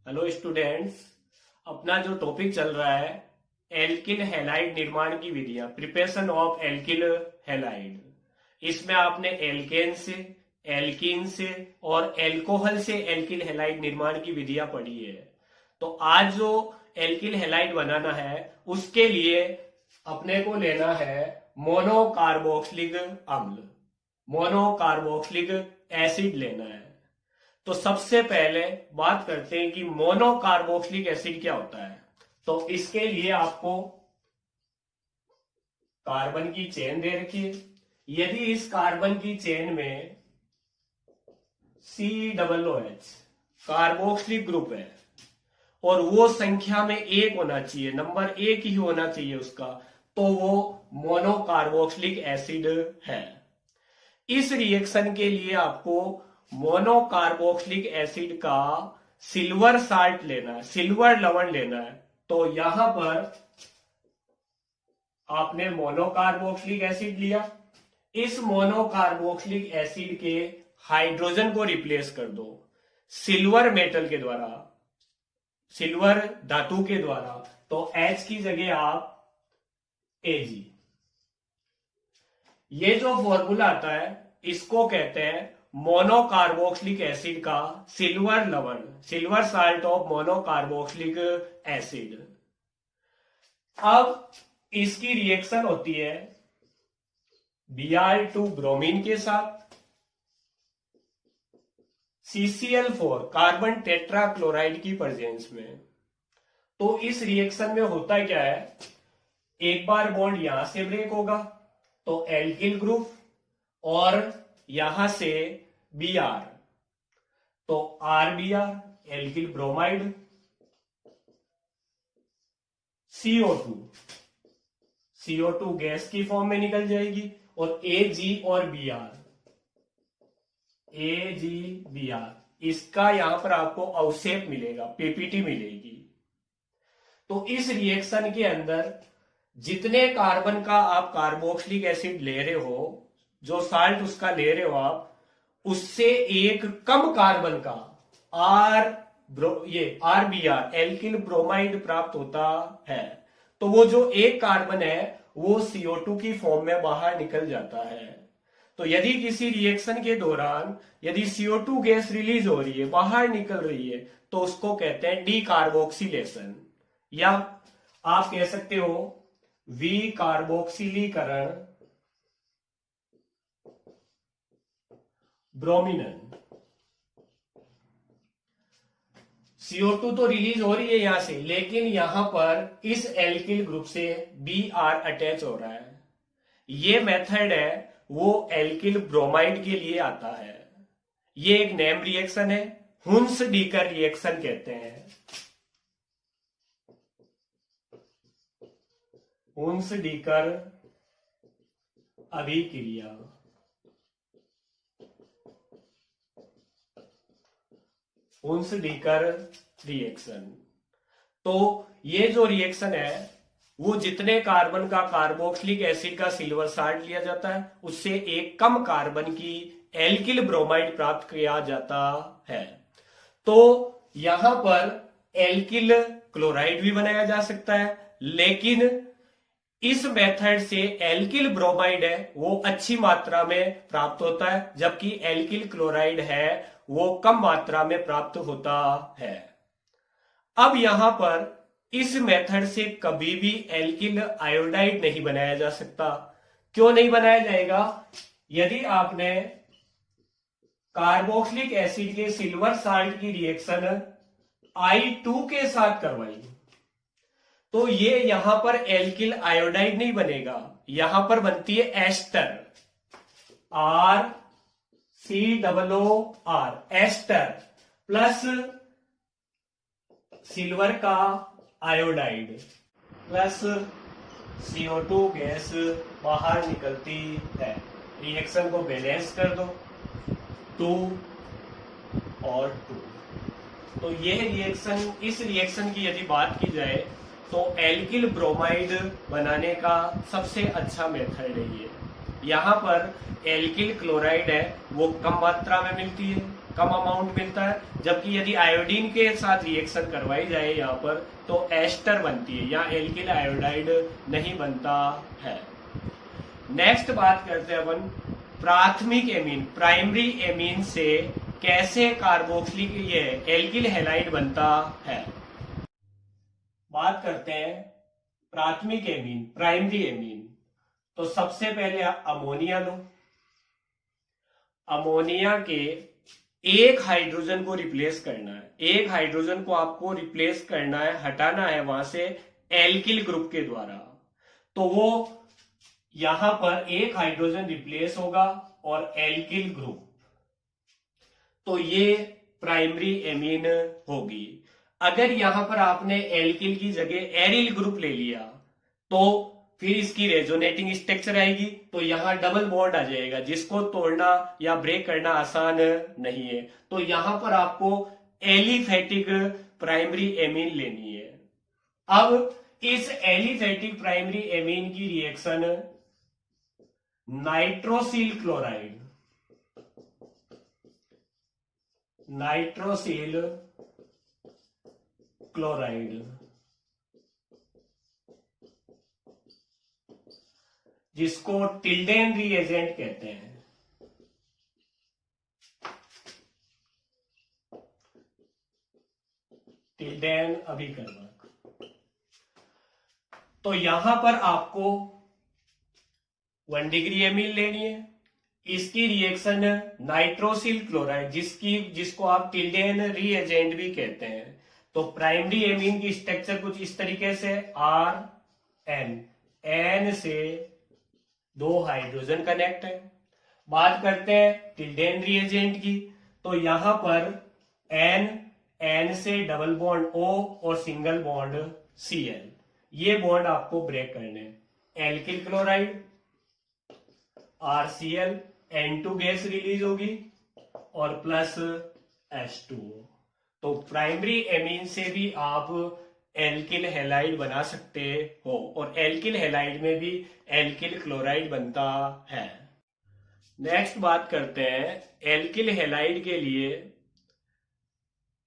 Hello students. अपना जो topic चल रहा है एल्किल हैलाइड निर्माण की विधियां, प्रिपरेशन ऑफ एल्किल हैलाइड। इसमें आपने एल्केन से, एल्कीन से और एल्कोहल से एल्किल हैलाइड निर्माण की विधियां पढ़ी है। तो आज जो एल्किल हैलाइड बनाना है उसके लिए अपने को लेना है मोनोकार्बोक्सिलिक अम्ल, मोनोकार्बोक्सिलिक एसिड लेना है। तो सबसे पहले बात करते हैं कि मोनोकार्बोक्सिलिक एसिड क्या होता है। तो इसके लिए आपको कार्बन की चेन दे रखी है। यदि इस कार्बन की चेन में COOH कार्बोक्सिलिक ग्रुप है और वो संख्या में एक होना चाहिए, नंबर एक ही होना चाहिए उसका, तो वो मोनोकार्बोक्सिलिक एसिड है। इस रिएक्शन के लिए आपको मोनोकार्बोक्सिलिक एसिड का सिल्वर साल्ट लेना है, सिल्वर लवण लेना है। तो यहां पर आपने मोनोकार्बोक्सिलिक एसिड लिया। इस मोनोकार्बोक्सिलिक एसिड के हाइड्रोजन को रिप्लेस कर दो सिल्वर मेटल के द्वारा, सिल्वर धातु के द्वारा। तो H की जगह आप Ag। ये जो फॉर्मूला आता है इसको कहते हैं मोनोकार्बोक्सिलिक एसिड का सिल्वर लवण, silver salt of monocarboxylic acid. अब इसकी रिएक्शन होती है Br2 ब्रोमीन के साथ, CCl4 कार्बन टेट्राक्लोराइड की प्रेजेंस में। तो इस रिएक्शन में होता क्या है, एक बार बॉन्ड यहां से ब्रेक होगा तो एल्किल ग्रुप, और यहां से Br तो RBr alkyl bromide, CO2 gas की फॉर्म में निकल जाएगी, और Ag और Br, AgBr इसका यहां पर आपको अवशेप मिलेगा, पीपीटी मिलेगी। तो इस रिएक्शन के अंदर जितने कार्बन का आप कार्बोक्सिलिक एसिड ले रहे हो, जो साल्ट उसका ले रहे हो आप, उससे एक कम कार्बन का RBr एल्किल ब्रोमाइड प्राप्त होता है। तो वो जो एक कार्बन है वो CO2 की फॉर्म में बाहर निकल जाता है। तो यदि किसी रिएक्शन के दौरान यदि CO2 गैस रिलीज हो रही है, बाहर निकल रही है, तो उसको कहते हैं डीकार्बोक्सिलेशन, या आप कह सकते हो विकार्बोक्सिलीकरण, ब्रोमिनन। CO2 तो रिलीज हो रही है यहां से, लेकिन यहां पर इस एल्किल ग्रुप से Br अटैच हो रहा है। ये मेथड है वो एल्किल ब्रोमाइड के लिए आता है। ये एक नेम रिएक्शन है, हुंस डीकर रिएक्शन कहते हैं, हुंस डीकर अभिक्रिया। Hunsdiecker reaction. तो ये जो रिएक्शन है वो जितने कार्बन का कार्बोक्सिलिक एसिड का सिल्वर साल्ट लिया जाता है, उससे एक कम कार्बन की एल्किल ब्रोमाइड प्राप्त किया जाता है। तो यहां पर एल्किल क्लोराइड भी बनाया जा सकता है, लेकिन इस मेथड से एल्किल ब्रोमाइड है वो अच्छी मात्रा में प्राप्त होता है, जबकि एल्किल क्लोराइड है वो कम मात्रा में प्राप्त होता है। अब यहां पर इस मेथड से कभी भी एल्किल आयोडाइड नहीं बनाया जा सकता। क्यों नहीं बनाया जाएगा? यदि आपने कार्बोक्सिलिक एसिड के सिल्वर साल्ट की रिएक्शन I2 के साथ करवाई तो ये यहां पर एल्किल आयोडाइड नहीं बनेगा, यहां पर बनती है ester, RCOOR, ester plus silver का आयोडाइड प्लस CO2 गैस बाहर निकलती है। रिएक्शन को बैलेंस कर दो, 2 और 2। तो यह रिएक्शन, इस रिएक्शन की यदि बात की जाए तो एल्किल ब्रोमाइड बनाने का सबसे अच्छा मेथड है ये। यहाँ पर एल्किल क्लोराइड है वो कम मात्रा में मिलती है, कम अमाउंट मिलता है, जबकि यदि आयोडीन के साथ रिएक्शन करवाई जाए यहाँ पर तो एस्टर बनती है, यहाँ एल्किल आयोडाइड नहीं बनता है। नेक्स्ट बात करते हैं अपन प्राथमिक एमीन, प्राइमरी एमीन से कैसे कार्बोक्सिलिक ये एल्किल हैलाइड बनता है। बात करते हैं प्राथमिक एमीन, प्राइमरी एमीन। तो सबसे पहले अमोनिया लो, अमोनिया के एक हाइड्रोजन को रिप्लेस करना है, एक हाइड्रोजन को आपको रिप्लेस करना है, हटाना है वहां से एल्किल ग्रुप के द्वारा। तो वो यहां पर एक हाइड्रोजन रिप्लेस होगा और एल्किल ग्रुप, तो ये प्राइमरी एमीन होगी। अगर यहां पर आपने एल्किल की जगह एरिल ग्रुप ले लिया तो फिर इसकी रेजोनेटिंग स्ट्रक्चर आएगी, तो यहां डबल बॉन्ड आ जाएगा जिसको तोड़ना या ब्रेक करना आसान नहीं है। तो यहां पर आपको एलिफेटिक प्राइमरी एमीन लेनी है। अब इस एलिफेटिक प्राइमरी एमीन की reaction nitrosyl chloride, nitrosyl chloride, जिसको टिल्डेन रिएजेंट कहते हैं, टिल्डेन अभिकर्मक। तो यहां पर आपको 1 डिग्री एमीन लेनी है। इसकी रिएक्शन नाइट्रोसिल क्लोराइड, जिसको आप टिल्डेन रिएजेंट भी कहते हैं। तो प्राइमरी एमीन की स्ट्रक्चर कुछ इस तरीके से आर एन, एन से 2 हाइड्रोजन कनेक्ट है। बात करते हैं टिल्डेन रिएजेंट की, तो यहां पर एन, एन से डबल बॉन्ड O और सिंगल बॉन्ड Cl, ये बॉन्ड आपको ब्रेक करने। Alkyl chloride RCl, N2 gas release होगी और प्लस H2O। तो प्राइमरी एमीन से भी आप एल्किल हैलाइड बना सकते हो, और एल्किल हैलाइड में भी एल्किल क्लोराइड बनता है। नेक्स्ट बात करते हैं एल्किल हैलाइड के लिए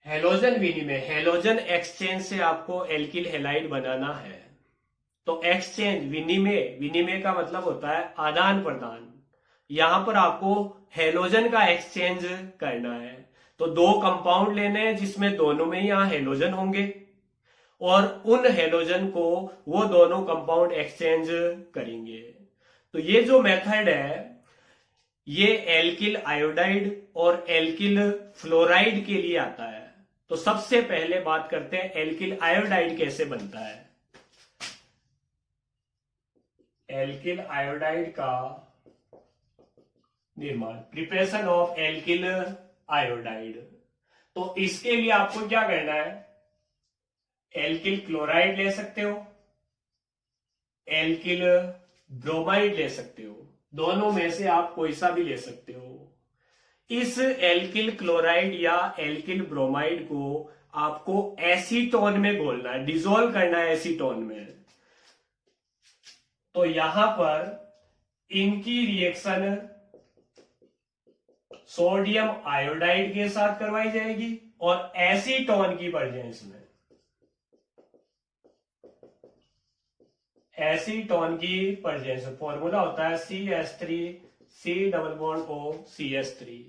हेलोजन विनिमय, हेलोजन एक्सचेंज से आपको एल्किल हैलाइड बनाना है। तो एक्सचेंज, विनिमय, विनिमय का मतलब होता है आदान प्रदान। यहां पर आपको हेलोजन का एक्सचेंज करना है। तो 2 कंपाउंड लेने हैं जिसमें दोनों में यहां हेलोजन होंगे, और उन हेलोजन को वो दोनों कंपाउंड एक्सचेंज करेंगे। तो ये जो मेथड है ये एल्किल आयोडाइड और एल्किल फ्लोराइड के लिए आता है। तो सबसे पहले बात करते हैं एल्किल आयोडाइड कैसे बनता है। एल्किल आयोडाइड का निर्माण, प्रिपरेशन ऑफ एल्किल आयोडाइड। तो इसके लिए आपको क्या करना है, एल्किल क्लोराइड ले सकते हो, एल्किल ब्रोमाइड ले सकते हो, दोनों में से आप कोई सा भी ले सकते हो। इस एल्किल क्लोराइड या एल्किल ब्रोमाइड को आपको एसीटोन में घोलना है, डिसॉल्व करना है एसीटोन में। तो यहां पर इनकी रिएक्शन सोडियम आयोडाइड के साथ करवाई जाएगी और एसीटोन की प्रेजेंस में, एसीटोन की प्रेजेंस में। फॉर्मूला होता है CH3 C double bond O CH3।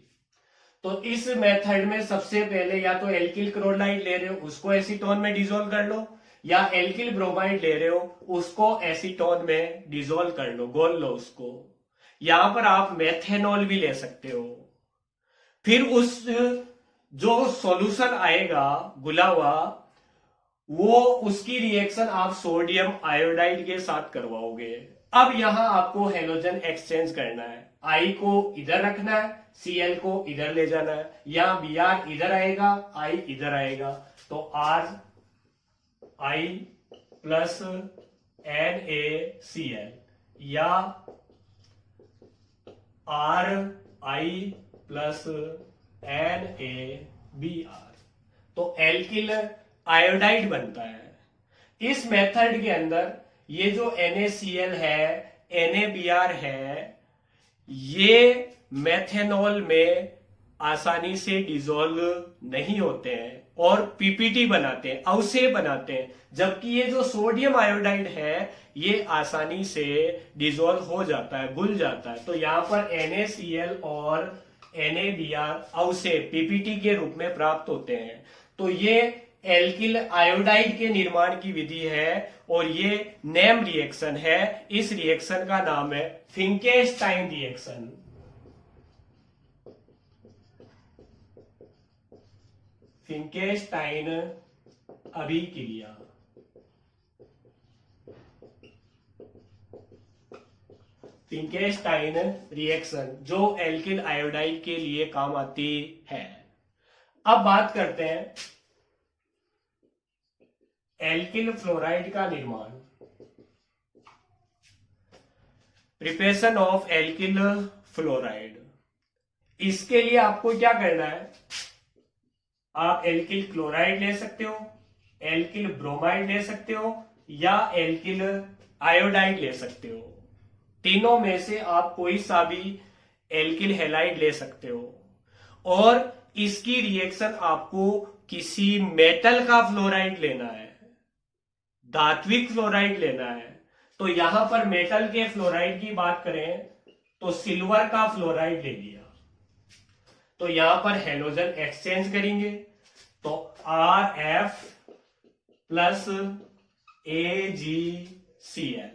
तो इस मेथड में सबसे पहले या तो एल्किल क्लोराइड ले रहे हो उसको एसीटोन में डिसॉल्व कर लो, या एल्किल ब्रोमाइड ले रहे हो उसको एसीटोन में डिसॉल्व कर लो, घोल लो उसको। यहां पर आप मेथेनॉल भी ले सकते हो। फिर उस जो सॉल्यूशन आएगा घुला हुआ, वो उसकी रिएक्शन आप सोडियम आयोडाइड के साथ करवाओगे। अब यहां आपको हेलोजन एक्सचेंज करना है, I को इधर रखना है, Cl को इधर ले जाना है, या Br इधर आएगा, I इधर आएगा। तो RI प्लस NaCl या RI प्लस NaBr, तो एल्किल आयोडाइड बनता है। इस मेथड के अंदर ये जो NaCl है, NaBr है, ये मेथेनॉल में आसानी से डिजोल्व नहीं होते हैं और पीपीटी बनाते हैं, अवशेष बनाते हैं, जबकि ये जो सोडियम आयोडाइड है ये आसानी से डिजोल्व हो जाता है, घुल जाता है। तो यहाँ पर NaCl और NaBr अवशेष पीपीटी के रूप में प्राप्त होते हैं। तो ये एल्किल आयोडाइड के निर्माण की विधि है और ये नेम रिएक्शन है। इस रिएक्शन का नाम है फिंकेस्टाइन रिएक्शन। फिंकेस्टाइन अभिक्रिया। फिंकेस्टाइन रिएक्शन जो एल्किल आयोडाइड के लिए काम आती है। अब बात करते हैं एल्किल फ्लोराइड का निर्माण। Preparation of alkyl fluoride. इसके लिए आपको क्या करना है, आप एल्किल क्लोराइड ले सकते हो, एल्किल ब्रोमाइड ले सकते हो या एल्किल आयोडाइड ले सकते हो। तीनों में से आप कोई सा भी एल्किल हैलाइड ले सकते हो और इसकी रिएक्शन आपको किसी मेटल का फ्लोराइड लेना है, धात्विक फ्लोराइड लेना है। तो यहां पर मेटल के फ्लोराइड की बात करें तो सिल्वर का फ्लोराइड ले लिया। तो यहां पर हेलोजन एक्सचेंज करेंगे तो Rf प्लस AgCl।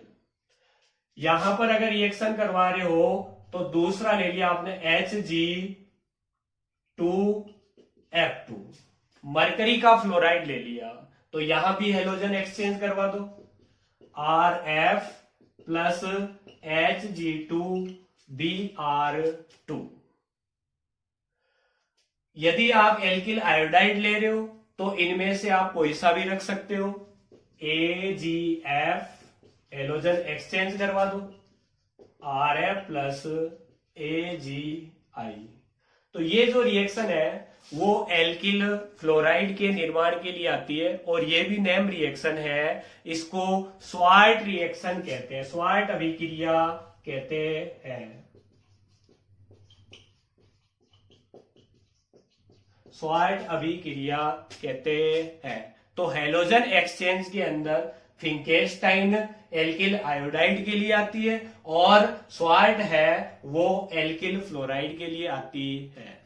यहां पर अगर रिएक्शन करवा रहे हो तो दूसरा ले लिया आपने Hg2F2, मरकरी का फ्लोराइड ले लिया। तो यहां भी हेलोजन एक्सचेंज करवा दो, Rf प्लस Hg2Br2। यदि आप एल्किल आयोडाइड ले रहे हो तो इनमें से आप कोई सा भी रख सकते हो, AgF, हेलोजन एक्सचेंज करवा दो, Rf प्लस AgI। तो ये जो रिएक्शन है वो एल्किल फ्लोराइड के निर्माण के लिए आती है और ये भी नेम रिएक्शन है। इसको स्वार्ट रिएक्शन कहते हैं, स्वार्ट अभिक्रिया कहते हैं, स्वार्ट अभिक्रिया कहते हैं। तो हेलोजन एक्सचेंज के अंदर फिंकेस्टाइन एल्किल आयोडाइड के लिए आती है और स्वार्ट है वो एल्किल फ्लोराइड के लिए आती है।